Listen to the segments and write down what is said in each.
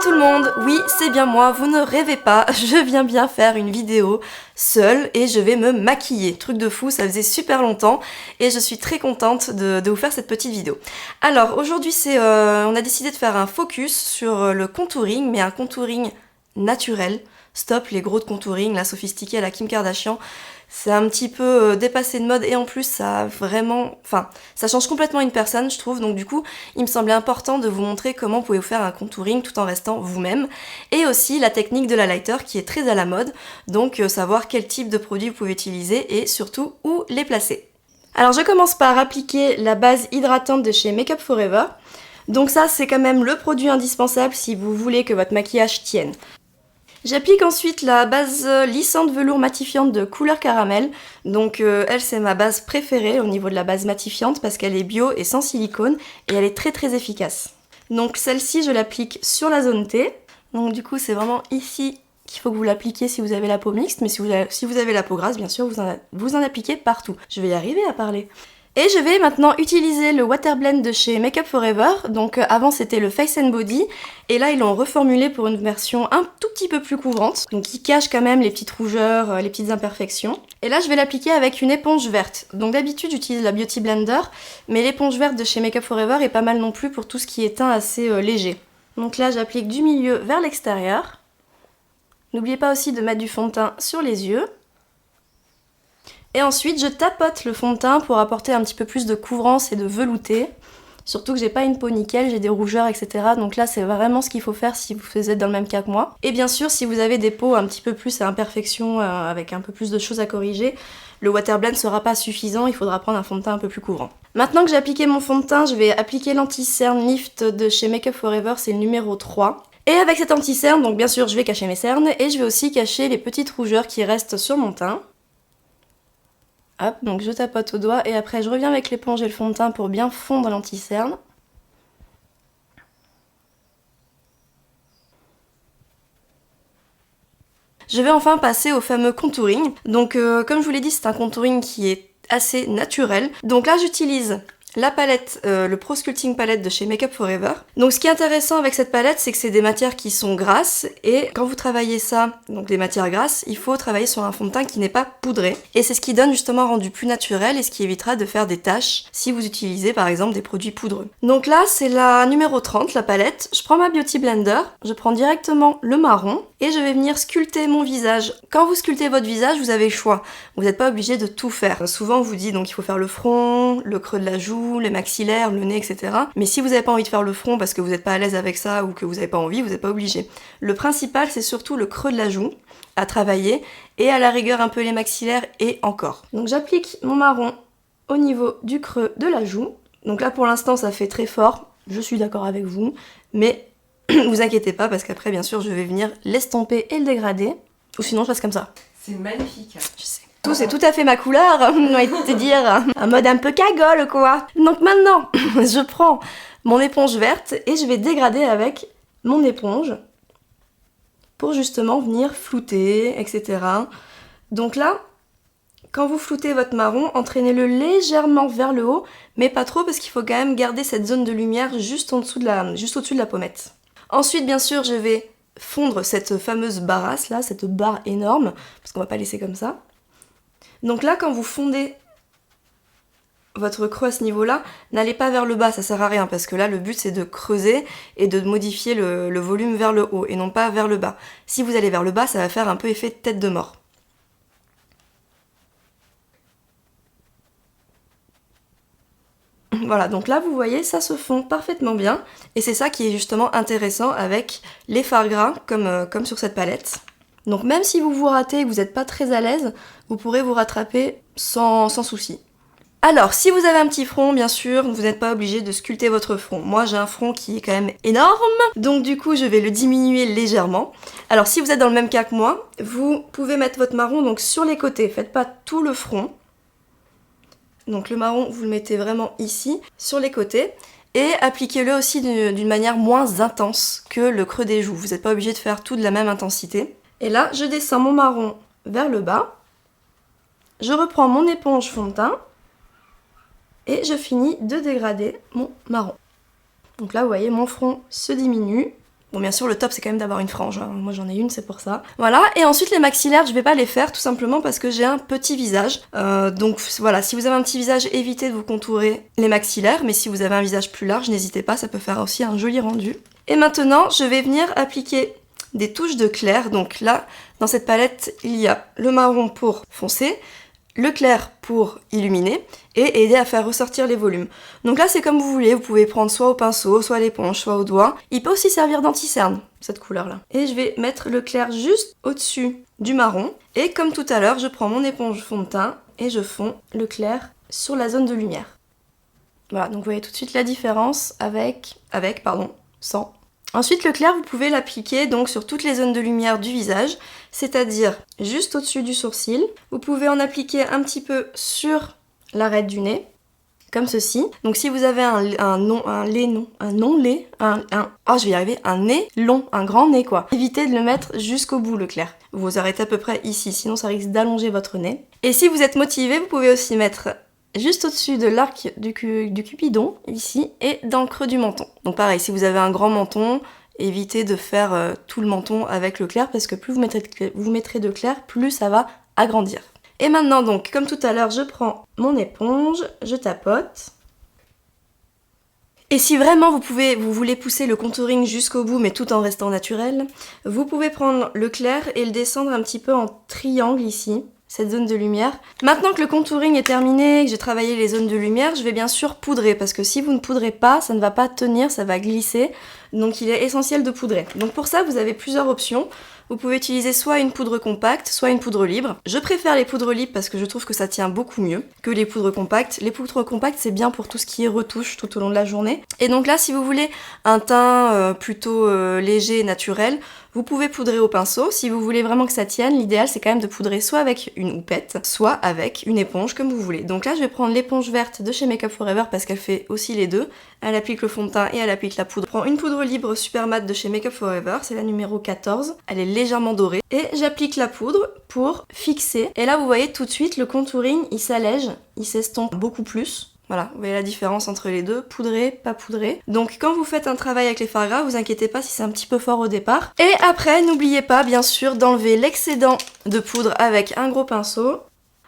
tout le monde, oui c'est bien moi, vous ne rêvez pas, je viens bien faire une vidéo seule et je vais me maquiller. Truc de fou, ça faisait super longtemps et je suis très contente de vous faire cette petite vidéo. Alors aujourd'hui on a décidé de faire un focus sur le contouring, mais un contouring naturel. Stop les gros de contouring, la sophistiquée à la Kim Kardashian. C'est un petit peu dépassé de mode et en plus ça ça change complètement une personne je trouve, donc du coup il me semblait important de vous montrer comment vous pouvez faire un contouring tout en restant vous-même et aussi la technique de la lighter qui est très à la mode, donc savoir quel type de produit vous pouvez utiliser et surtout où les placer. Alors je commence par appliquer la base hydratante de chez Make Up For Ever, donc ça c'est quand même le produit indispensable si vous voulez que votre maquillage tienne. J'applique ensuite la base lissante velours matifiante de couleur caramel. Donc elle c'est ma base préférée au niveau de la base matifiante parce qu'elle est bio et sans silicone et elle est très très efficace. Donc celle-ci je l'applique sur la zone T. Donc du coup c'est vraiment ici qu'il faut que vous l'appliquiez si vous avez la peau mixte, mais si vous avez la peau grasse bien sûr vous en appliquez partout. Je vais y arriver à parler. Et je vais maintenant utiliser le Water Blend de chez Make Up For Ever. Donc avant c'était le Face and Body et là ils l'ont reformulé pour une version un tout petit peu plus couvrante. Donc qui cache quand même les petites rougeurs, les petites imperfections. Et là je vais l'appliquer avec une éponge verte. Donc d'habitude j'utilise la Beauty Blender, mais l'éponge verte de chez Make Up For Ever est pas mal non plus pour tout ce qui est teint assez léger. Donc là j'applique du milieu vers l'extérieur. N'oubliez pas aussi de mettre du fond de teint sur les yeux. Et ensuite, je tapote le fond de teint pour apporter un petit peu plus de couvrance et de velouté. Surtout que j'ai pas une peau nickel, j'ai des rougeurs, etc. Donc là, c'est vraiment ce qu'il faut faire si vous êtes dans le même cas que moi. Et bien sûr, si vous avez des peaux un petit peu plus à imperfection, avec un peu plus de choses à corriger, le Water Blend sera pas suffisant, il faudra prendre un fond de teint un peu plus couvrant. Maintenant que j'ai appliqué mon fond de teint, je vais appliquer l'anti-cerne Lift de chez Make Up For Ever, c'est le numéro 3. Et avec cet anti-cerne, donc bien sûr, je vais cacher mes cernes et je vais aussi cacher les petites rougeurs qui restent sur mon teint. Hop, donc je tapote au doigt et après je reviens avec l'éponge et le fond de teint pour bien fondre l'anti-cerne. Je vais enfin passer au fameux contouring. Donc comme je vous l'ai dit, c'est un contouring qui est assez naturel. Donc là j'utilise la palette, le Pro Sculpting Palette de chez Make Up For Ever. Donc ce qui est intéressant avec cette palette, c'est que c'est des matières qui sont grasses et quand vous travaillez ça, donc des matières grasses, il faut travailler sur un fond de teint qui n'est pas poudré. Et c'est ce qui donne justement un rendu plus naturel et ce qui évitera de faire des taches si vous utilisez par exemple des produits poudreux. Donc là, c'est la numéro 30, la palette. Je prends ma Beauty Blender, je prends directement le marron et je vais venir sculpter mon visage. Quand vous sculptez votre visage, vous avez le choix. Vous n'êtes pas obligé de tout faire. Souvent, on vous dit donc il faut faire le front, le creux de la joue, les maxillaires, le nez, etc. Mais si vous n'avez pas envie de faire le front parce que vous n'êtes pas à l'aise avec ça ou que vous n'avez pas envie, vous n'êtes pas obligé. Le principal, c'est surtout le creux de la joue à travailler et à la rigueur un peu les maxillaires et encore. Donc j'applique mon marron au niveau du creux de la joue. Donc là pour l'instant ça fait très fort, je suis d'accord avec vous, mais vous inquiétez pas parce qu'après bien sûr je vais venir l'estomper et le dégrader. Ou sinon je passe comme ça. C'est magnifique. Je sais. C'est tout à fait ma couleur, on va te dire. Un mode un peu cagole, quoi. Donc maintenant, je prends mon éponge verte et je vais dégrader avec mon éponge pour justement venir flouter, etc. Donc là, quand vous floutez votre marron, entraînez-le légèrement vers le haut, mais pas trop parce qu'il faut quand même garder cette zone de lumière juste au-dessus de la pommette. Ensuite, bien sûr, je vais fondre cette fameuse barasse là, cette barre énorme, parce qu'on va pas laisser comme ça. Donc là, quand vous fondez votre creux à ce niveau-là, n'allez pas vers le bas, ça sert à rien, parce que là, le but c'est de creuser et de modifier le volume vers le haut, et non pas vers le bas. Si vous allez vers le bas, ça va faire un peu effet tête de mort. Voilà, donc là, vous voyez, ça se fond parfaitement bien, et c'est ça qui est justement intéressant avec les fards gras, comme sur cette palette. Donc même si vous vous ratez et que vous n'êtes pas très à l'aise, vous pourrez vous rattraper sans souci. Alors, si vous avez un petit front, bien sûr, vous n'êtes pas obligé de sculpter votre front. Moi, j'ai un front qui est quand même énorme, donc du coup, je vais le diminuer légèrement. Alors, si vous êtes dans le même cas que moi, vous pouvez mettre votre marron donc sur les côtés. Faites pas tout le front. Donc le marron, vous le mettez vraiment ici, sur les côtés. Et appliquez-le aussi d'une manière moins intense que le creux des joues. Vous n'êtes pas obligé de faire tout de la même intensité. Et là, je descends mon marron vers le bas. Je reprends mon éponge fond de teint. Et je finis de dégrader mon marron. Donc là, vous voyez, mon front se diminue Bon, bien sûr, le top, c'est quand même d'avoir une frange, hein. Moi j'en ai une, c'est pour ça. Voilà, et ensuite les maxillaires, je vais pas les faire tout simplement parce que j'ai un petit visage. Donc voilà, si vous avez un petit visage, évitez de vous contourer les maxillaires, mais si vous avez un visage plus large, n'hésitez pas, ça peut faire aussi un joli rendu. Et maintenant, je vais venir appliquer des touches de clair. Donc là, dans cette palette, il y a le marron pour foncer, le clair pour illuminer et aider à faire ressortir les volumes. Donc là c'est comme vous voulez, vous pouvez prendre soit au pinceau, soit à l'éponge, soit au doigt. Il peut aussi servir d'anti-cerne, cette couleur là. Et je vais mettre le clair juste au-dessus du marron. Et comme tout à l'heure, je prends mon éponge fond de teint et je fonds le clair sur la zone de lumière. Voilà, donc vous voyez tout de suite la différence sans. Ensuite, le clair, vous pouvez l'appliquer donc sur toutes les zones de lumière du visage, c'est-à-dire juste au-dessus du sourcil. Vous pouvez en appliquer un petit peu sur l'arête du nez, comme ceci. Donc si vous avez un nez long, un grand nez quoi, évitez de le mettre jusqu'au bout le clair. Vous arrêtez à peu près ici, sinon ça risque d'allonger votre nez. Et si vous êtes motivé, vous pouvez aussi mettre juste au-dessus de l'arc du cupidon, ici, et dans le creux du menton. Donc pareil, si vous avez un grand menton, évitez de faire tout le menton avec le clair, parce que plus vous mettrez de clair, plus ça va agrandir. Et maintenant donc, comme tout à l'heure, je prends mon éponge, je tapote. Et si vraiment vous voulez pousser le contouring jusqu'au bout, mais tout en restant naturel, vous pouvez prendre le clair et le descendre un petit peu en triangle ici, cette zone de lumière. Maintenant que le contouring est terminé, que j'ai travaillé les zones de lumière, je vais bien sûr poudrer, parce que si vous ne poudrez pas, ça ne va pas tenir, ça va glisser. Donc il est essentiel de poudrer. Donc pour ça, vous avez plusieurs options. Vous pouvez utiliser soit une poudre compacte, soit une poudre libre. Je préfère les poudres libres parce que je trouve que ça tient beaucoup mieux que les poudres compactes. Les poudres compactes, c'est bien pour tout ce qui est retouche tout au long de la journée. Et donc là, si vous voulez un teint plutôt léger et naturel, vous pouvez poudrer au pinceau. Si vous voulez vraiment que ça tienne, l'idéal c'est quand même de poudrer soit avec une houppette, soit avec une éponge, comme vous voulez. Donc là, je vais prendre l'éponge verte de chez Make Up For Ever parce qu'elle fait aussi les deux. Elle applique le fond de teint et elle applique la poudre. Je prends une poudre libre super mat de chez Make Up For Ever, c'est la numéro 14. Elle est légèrement dorée. Et j'applique la poudre pour fixer. Et là, vous voyez tout de suite, le contouring, il s'allège, il s'estompe beaucoup plus. Voilà, vous voyez la différence entre les deux, poudré, pas poudré. Donc quand vous faites un travail avec les fards gras, vous inquiétez pas si c'est un petit peu fort au départ. Et après, n'oubliez pas bien sûr d'enlever l'excédent de poudre avec un gros pinceau.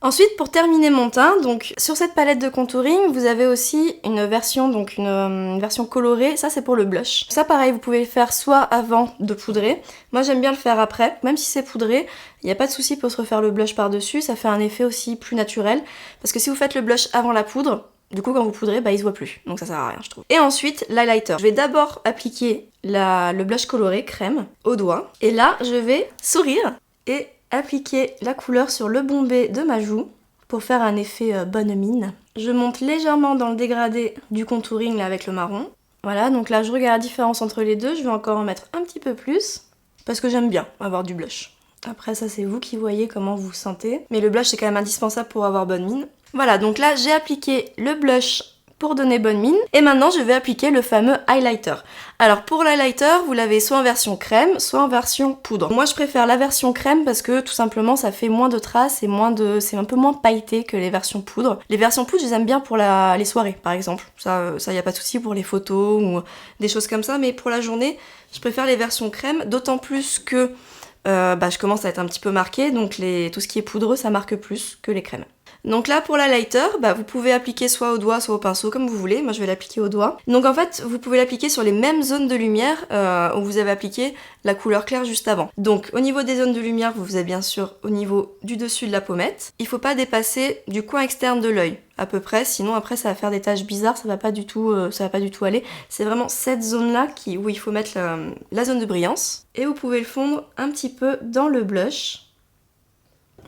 Ensuite, pour terminer mon teint, donc sur cette palette de contouring, vous avez aussi une version, donc une version colorée, ça c'est pour le blush. Ça pareil, vous pouvez le faire soit avant de poudrer, moi j'aime bien le faire après, même si c'est poudré, il n'y a pas de souci pour se refaire le blush par-dessus, ça fait un effet aussi plus naturel, parce que si vous faites le blush avant la poudre, du coup quand vous poudrez, bah il se voit plus, donc ça sert à rien je trouve. Et ensuite, l'highlighter. Je vais d'abord appliquer le blush coloré crème au doigt, et là je vais sourire et appliquer la couleur sur le bombé de ma joue pour faire un effet bonne mine. Je monte légèrement dans le dégradé du contouring là avec le marron. Voilà, donc là je regarde la différence entre les deux, je vais encore en mettre un petit peu plus parce que j'aime bien avoir du blush. Après ça c'est vous qui voyez comment vous sentez, mais le blush c'est quand même indispensable pour avoir bonne mine. Voilà, donc là j'ai appliqué le blush pour donner bonne mine. Et maintenant, je vais appliquer le fameux highlighter. Alors pour l'highlighter, vous l'avez soit en version crème, soit en version poudre. Moi, je préfère la version crème parce que tout simplement, ça fait moins de traces et c'est un peu moins pailleté que les versions poudre. Les versions poudre, je les aime bien pour les soirées, par exemple. Ça y a pas de souci pour les photos ou des choses comme ça, mais pour la journée, je préfère les versions crème, d'autant plus que je commence à être un petit peu marquée, donc tout ce qui est poudreux, ça marque plus que les crèmes. Donc là pour l'highlighter, vous pouvez appliquer soit au doigt soit au pinceau comme vous voulez, moi je vais l'appliquer au doigt. Donc en fait vous pouvez l'appliquer sur les mêmes zones de lumière où vous avez appliqué la couleur claire juste avant. Donc au niveau des zones de lumière, vous avez bien sûr au niveau du dessus de la pommette. Il faut pas dépasser du coin externe de l'œil à peu près, sinon après ça va faire des taches bizarres, ça va pas du tout aller. C'est vraiment cette zone là où il faut mettre la zone de brillance. Et vous pouvez le fondre un petit peu dans le blush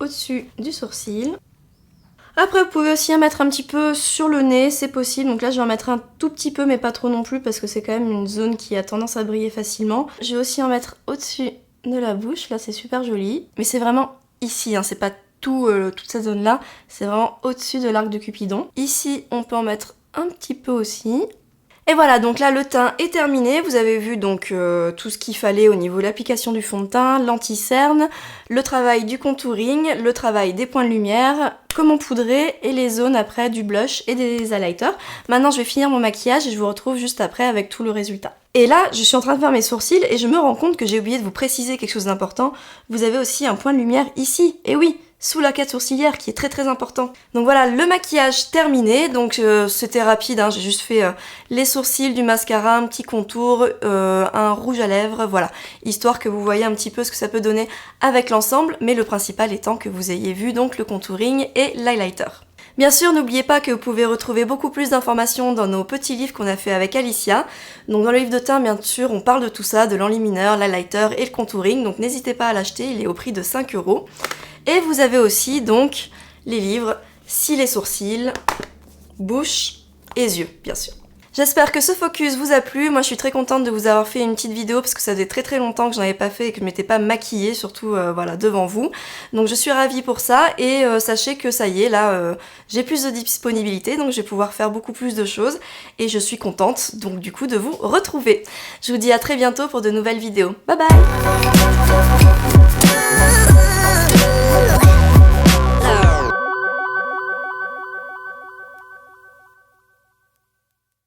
au-dessus du sourcil. Après vous pouvez aussi en mettre un petit peu sur le nez, c'est possible, donc là je vais en mettre un tout petit peu mais pas trop non plus parce que c'est quand même une zone qui a tendance à briller facilement. Je vais aussi en mettre au-dessus de la bouche, là c'est super joli, mais c'est vraiment ici, c'est pas toute cette zone là, c'est vraiment au-dessus de l'arc de Cupidon. Ici on peut en mettre un petit peu aussi. Et voilà, donc là le teint est terminé, vous avez vu donc tout ce qu'il fallait au niveau de l'application du fond de teint, l'anti-cerne, le travail du contouring, le travail des points de lumière, comment poudrer et les zones après du blush et des highlighters. Maintenant je vais finir mon maquillage et je vous retrouve juste après avec tout le résultat. Et là, je suis en train de faire mes sourcils et je me rends compte que j'ai oublié de vous préciser quelque chose d'important. Vous avez aussi un point de lumière ici, et oui, sous l'arcade sourcilière qui est très important. Donc voilà, le maquillage terminé, donc c'était rapide, hein, j'ai juste fait les sourcils, du mascara, un petit contour, un rouge à lèvres, voilà, histoire que vous voyez un petit peu ce que ça peut donner avec l'ensemble, mais le principal étant que vous ayez vu donc le contouring et l'highlighter. Bien sûr, n'oubliez pas que vous pouvez retrouver beaucoup plus d'informations dans nos petits livres qu'on a fait avec Alicia. Donc dans le livre de teint, bien sûr, on parle de tout ça, de l'enlumineur, l'highlighter et le contouring, donc n'hésitez pas à l'acheter, il est au prix de 5 €. Et vous avez aussi donc les livres Cils et sourcils, bouche et yeux, bien sûr. J'espère que ce focus vous a plu, moi je suis très contente de vous avoir fait une petite vidéo parce que ça faisait très longtemps que j'en avais pas fait et que je m'étais pas maquillée, surtout voilà, devant vous. Donc je suis ravie pour ça et sachez que ça y est, là j'ai plus de disponibilité donc je vais pouvoir faire beaucoup plus de choses et je suis contente donc du coup de vous retrouver. Je vous dis à très bientôt pour de nouvelles vidéos. Bye bye!